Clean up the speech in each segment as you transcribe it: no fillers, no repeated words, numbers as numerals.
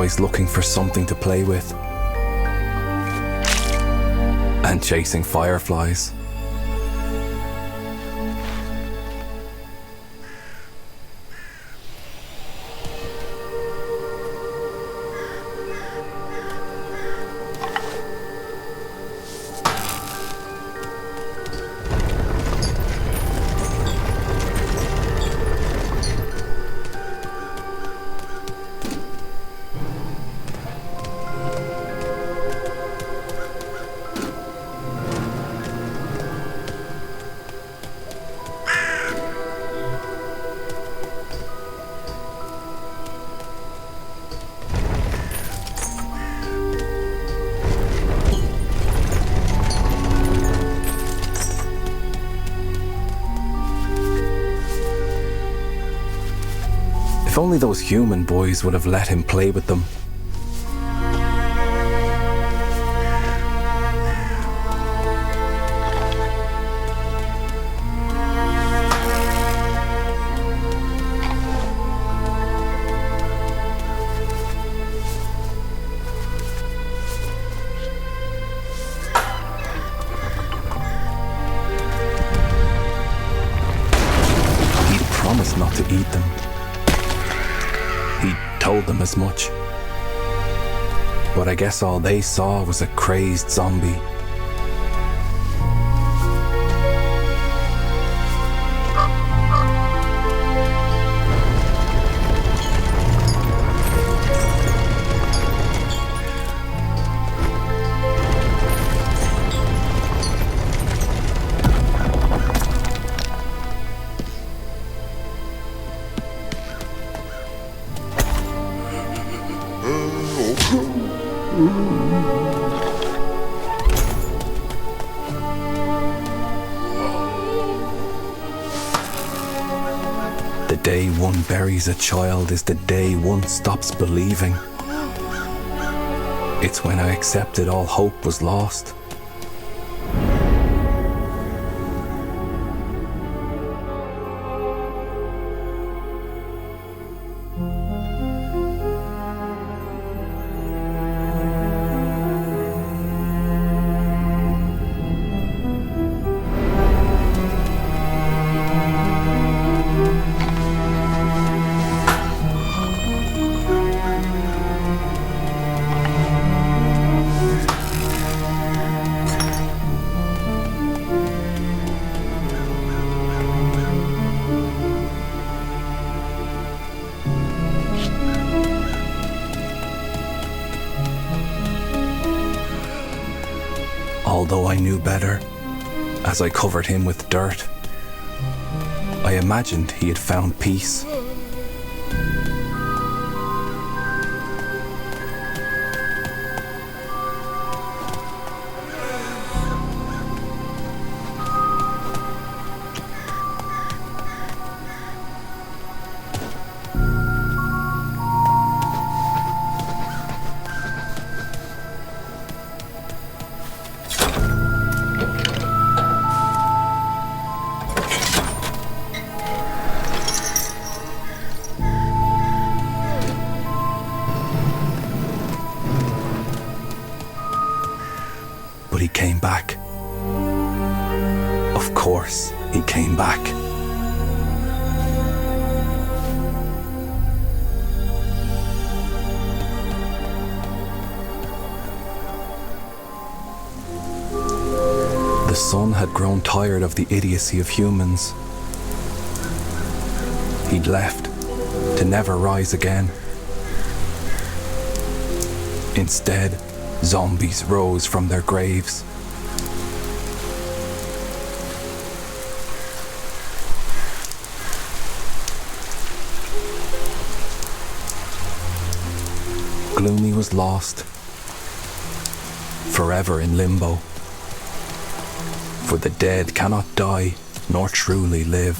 always looking for something to play with. And chasing fireflies. If only those human boys would have let him play with them. He promised not to eat them. He told them as much. But I guess all they saw was a crazed zombie. The day one buries a child is the day one stops believing. It's when I accepted all hope was lost. Although I knew better, as I covered him with dirt, I imagined he had found peace. But he came back. Of course, he came back. The sun had grown tired of the idiocy of humans. He'd left to never rise again. Instead, zombies rose from their graves. Gloomy was lost, forever in limbo. For the dead cannot die, nor truly live.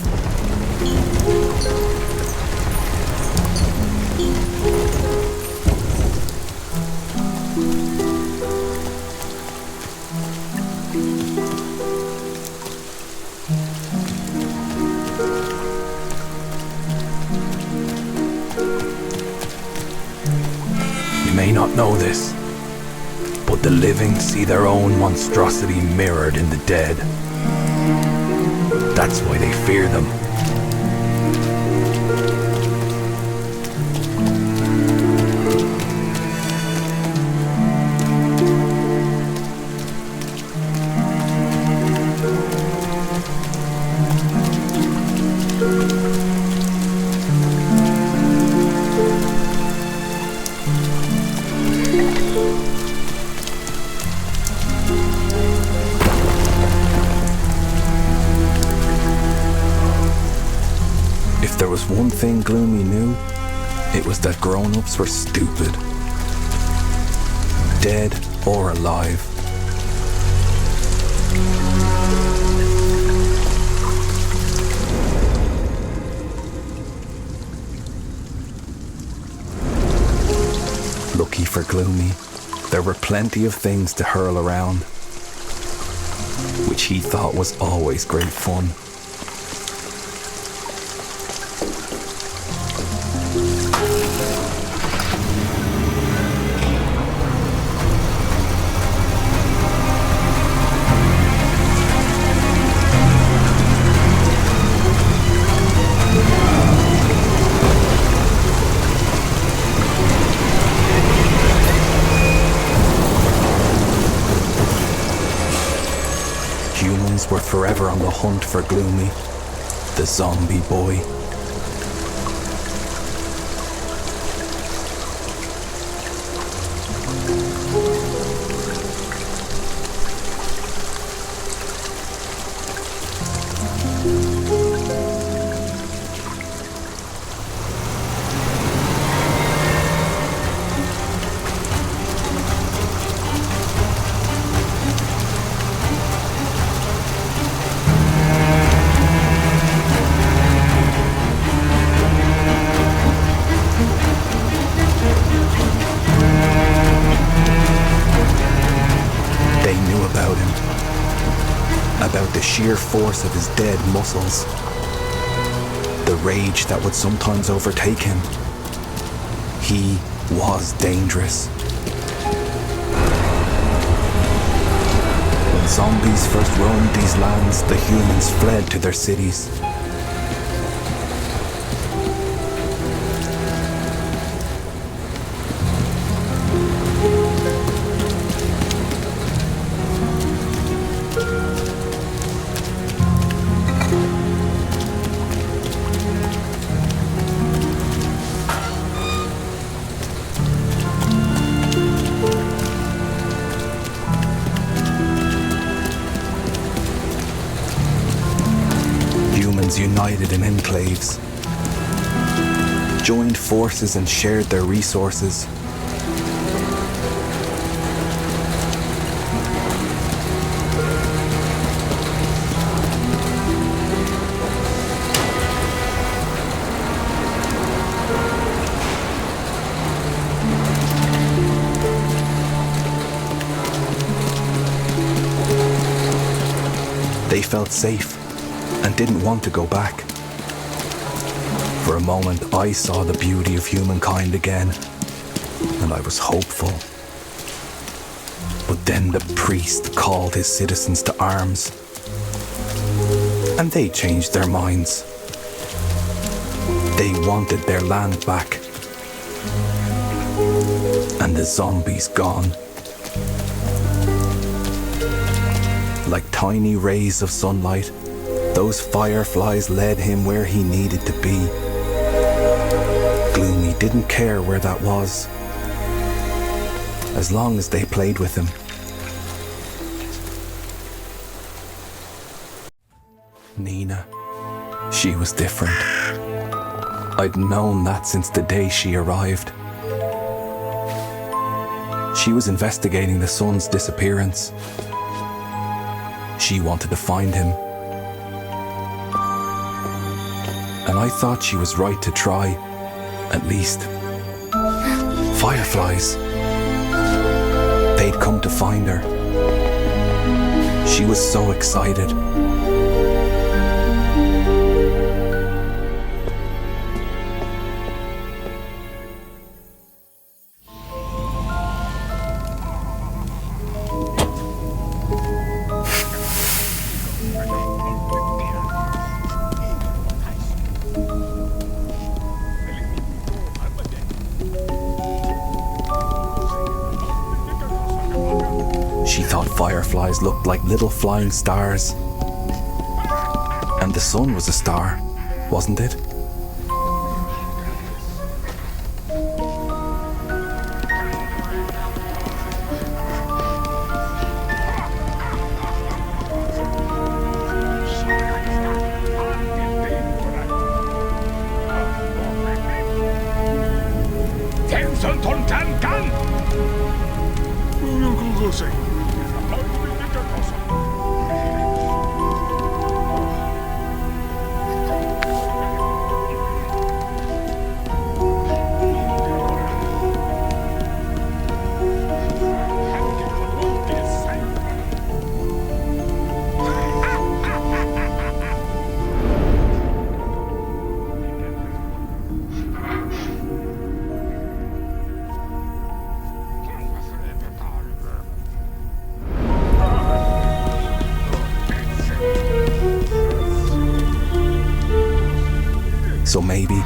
may not know this, but the living see their own monstrosity mirrored in the dead. That's why they fear them. If there was one thing Gloomy knew, it was that grown-ups were stupid. Dead or alive. Lucky for Gloomy, there were plenty of things to hurl around, which he thought was always great fun. Humans were forever on the hunt for Gloomy, the zombie boy. About the sheer force of his dead muscles, the rage that would sometimes overtake him. He was dangerous. When zombies first roamed these lands, the humans fled to their cities. United in enclaves, joined forces and shared their resources. They felt safe and didn't want to go back. For a moment, I saw the beauty of humankind again, and I was hopeful. But then the priest called his citizens to arms, and they changed their minds. They wanted their land back, and the zombies gone. Like tiny rays of sunlight, those fireflies led him where he needed to be. Gloomy didn't care where that was, as long as they played with him. Nenah, she was different. I'd known that since the day she arrived. She was investigating the son's disappearance. She wanted to find him. And I thought she was right to try, at least. Fireflies. They'd come to find her. She was so excited. She thought fireflies looked like little flying stars. And the sun was a star, wasn't it? So maybe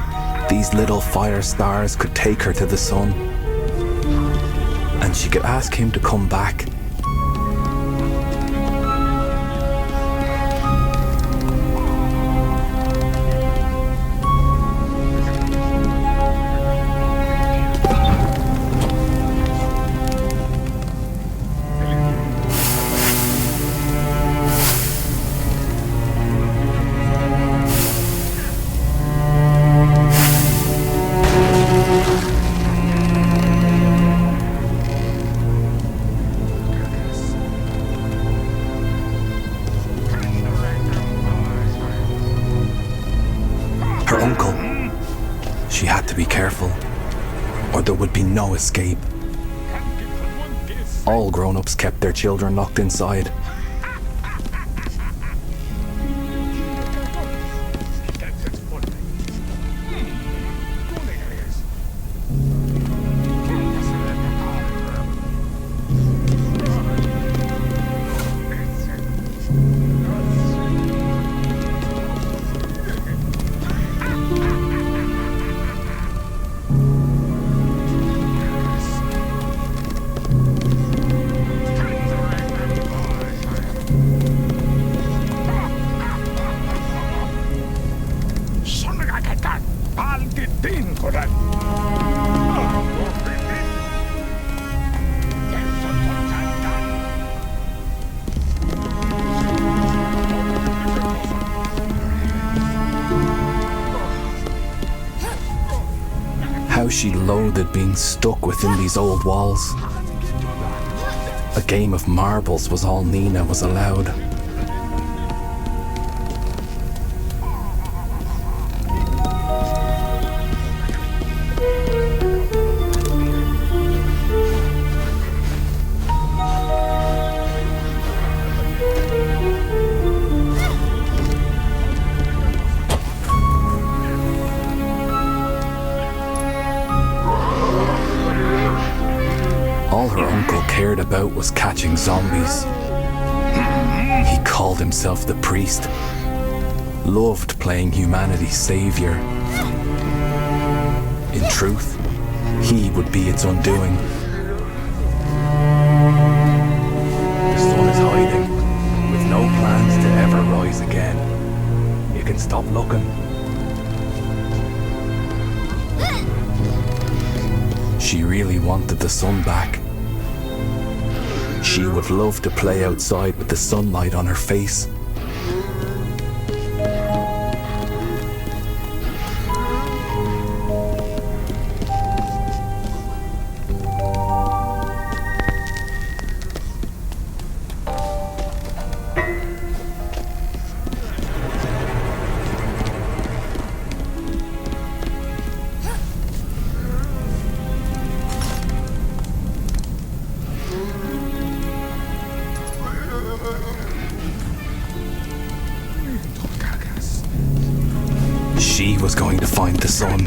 these little fire stars could take her to the sun, and she could ask him to come back. Her uncle. She had to be careful, or there would be no escape. All grown-ups kept their children locked inside. How she loathed being stuck within these old walls. A game of marbles was all Nenah was allowed. All her uncle cared about was catching zombies. He called himself the priest, loved playing humanity's savior. In truth, he would be its undoing. The sun is hiding, with no plans to ever rise again. You can stop looking. She really wanted the sun back. She would love to play outside with the sunlight on her face. She was going to find the sun.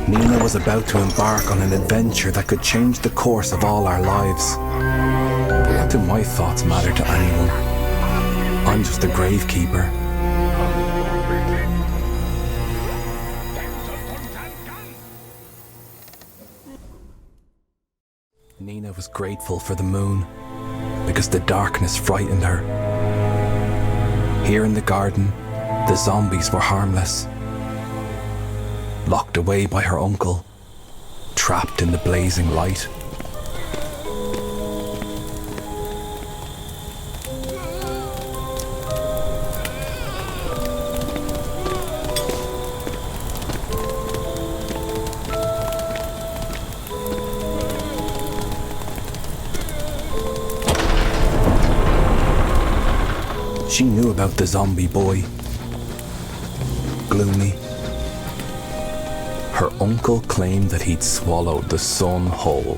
Nenah was about to embark on an adventure that could change the course of all our lives. But what do my thoughts matter to anyone? I'm just a gravekeeper. Nenah was grateful for the moon because the darkness frightened her. Here in the garden, the zombies were harmless. Locked away by her uncle, trapped in the blazing light. She knew about the zombie boy, Gloomy. Her uncle claimed that he'd swallowed the sun whole.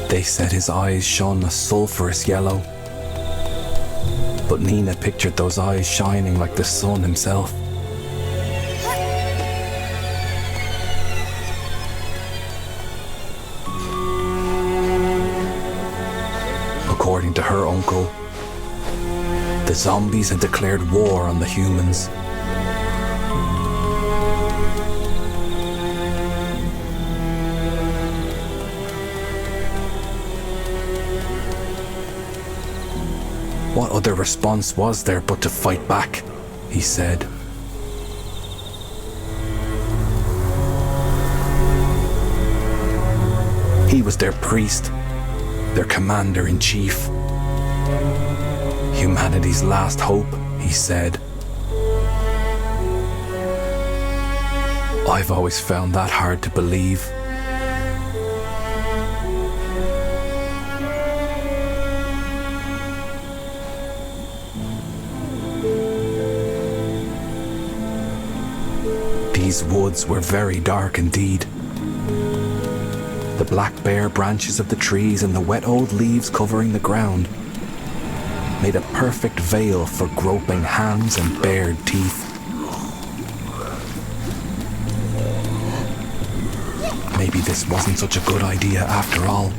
They said his eyes shone a sulphurous yellow, but Nenah pictured those eyes shining like the sun himself. According to her uncle, the zombies had declared war on the humans. What other response was there but to fight back, he said. He was their priest, their commander-in-chief. Humanity's last hope, he said. I've always found that hard to believe. These woods were very dark indeed. The black bare branches of the trees and the wet old leaves covering the ground made a perfect veil for groping hands and bared teeth. Maybe this wasn't such a good idea after all.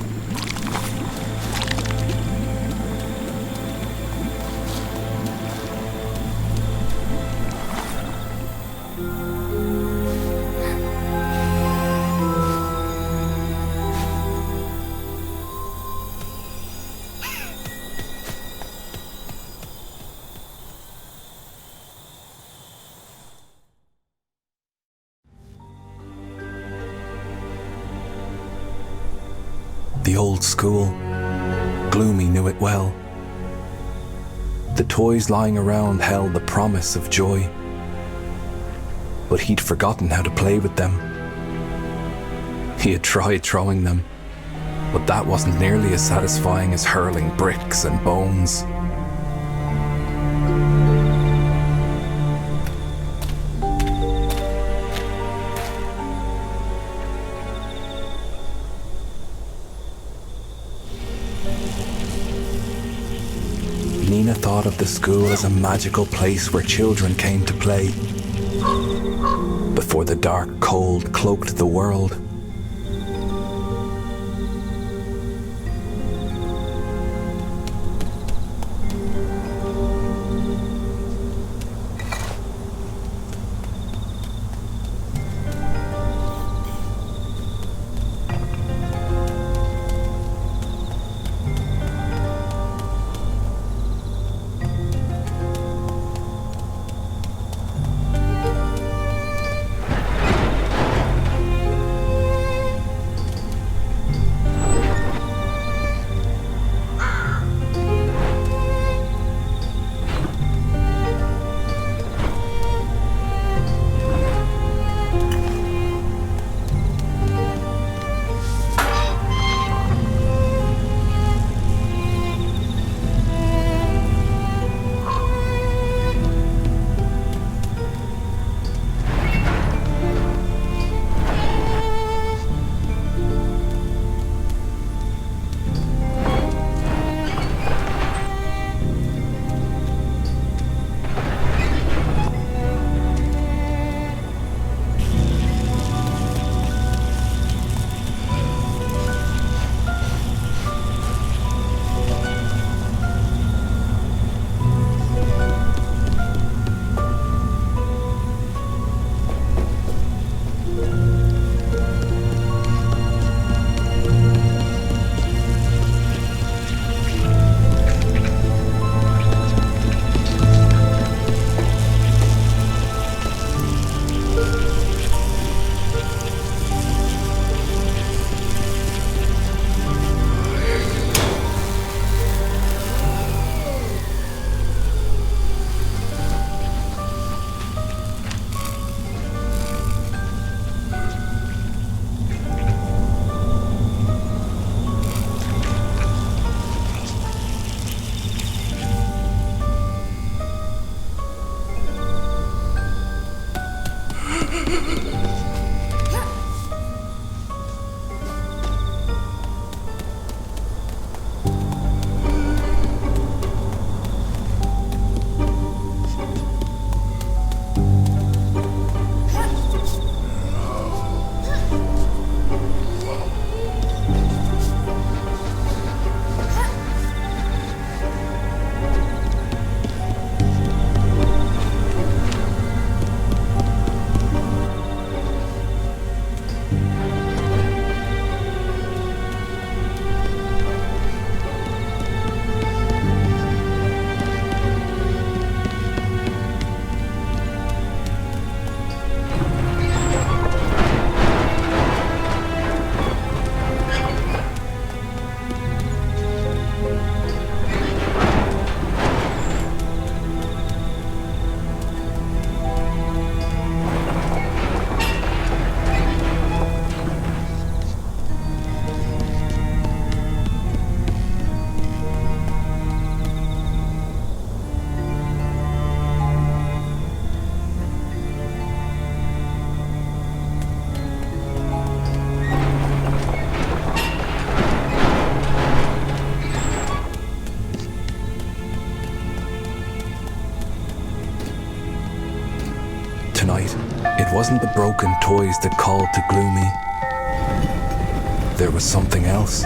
The old school. Gloomy knew it well. The toys lying around held the promise of joy. But he'd forgotten how to play with them. He had tried throwing them, but that wasn't nearly as satisfying as hurling bricks and bones. Nenah thought of the school as a magical place where children came to play, before the dark cold cloaked the world. tonight, it wasn't the broken toys that called to Gloomy. There was something else.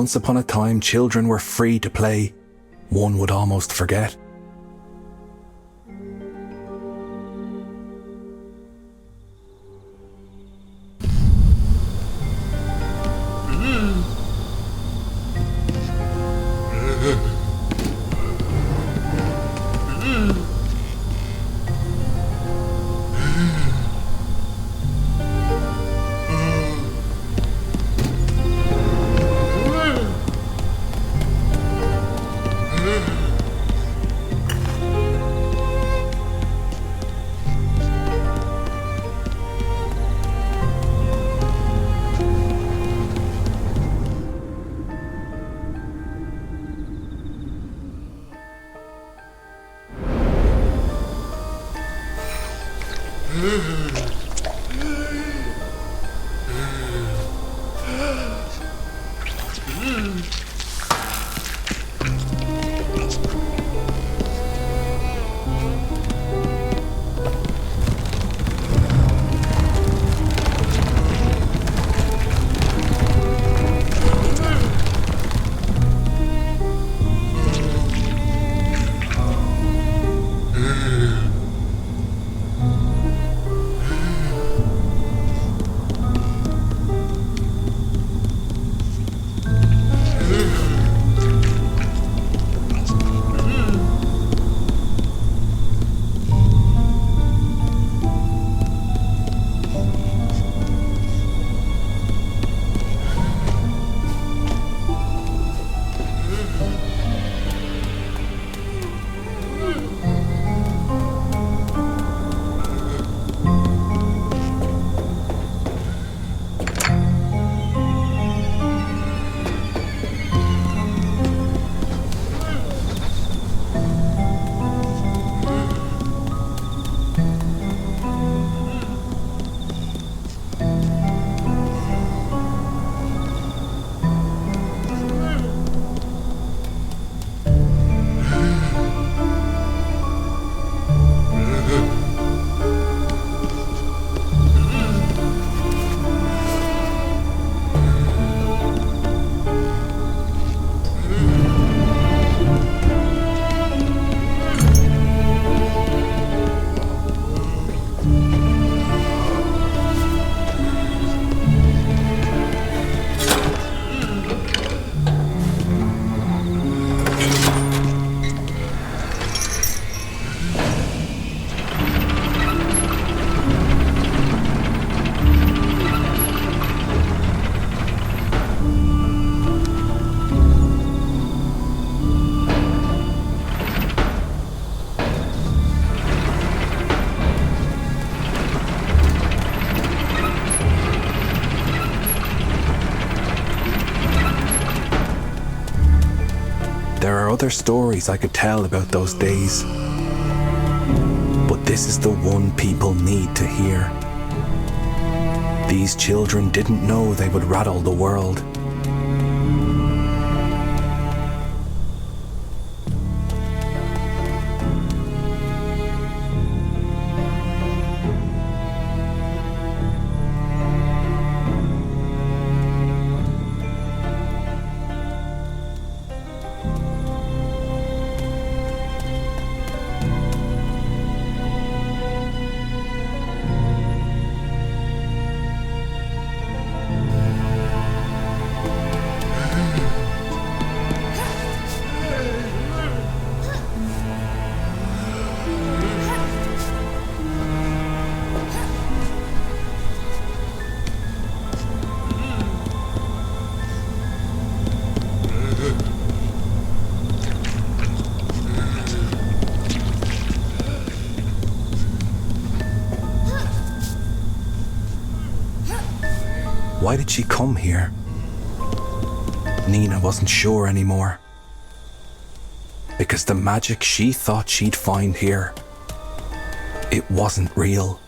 Once upon a time, children were free to play. One would almost forget. other stories I could tell about those days. But this is the one people need to hear. These children didn't know they would rattle the world. Why did she come here? Nenah wasn't sure anymore. Because the magic she thought she'd find here, it wasn't real.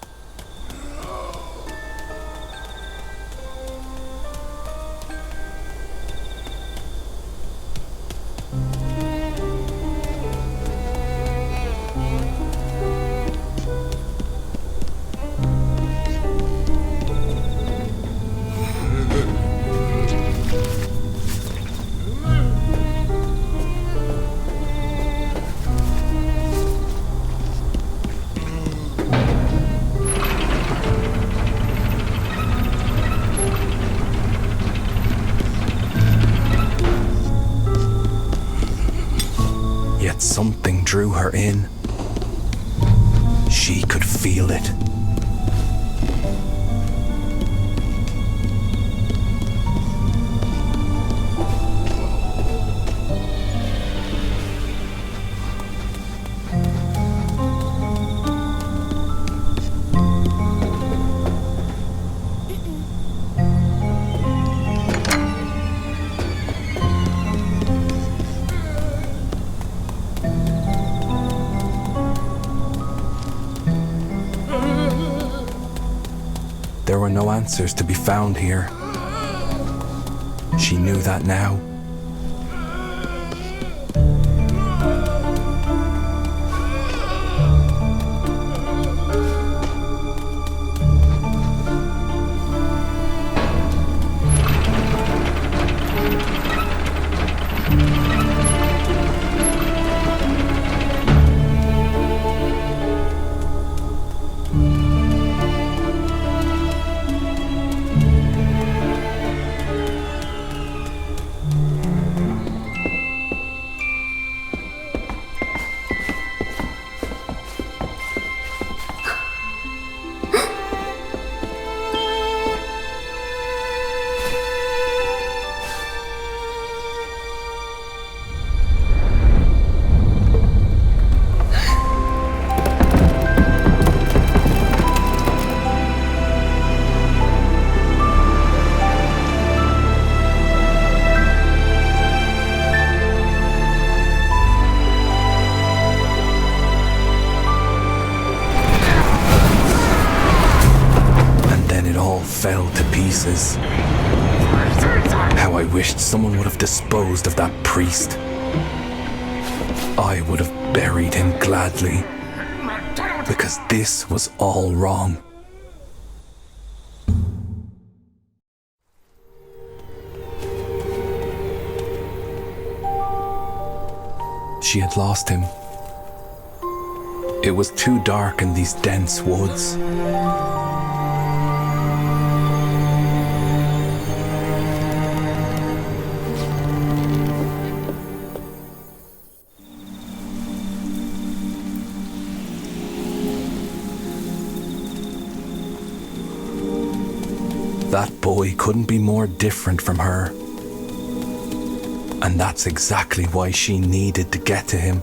Something drew her in. She could feel it. There were no answers to be found here. She knew that now. Fell to pieces. How I wished someone would have disposed of that priest. I would have buried him gladly, because this was all wrong. She had lost him. It was too dark in these dense woods. That boy couldn't be more different from her. And that's exactly why she needed to get to him.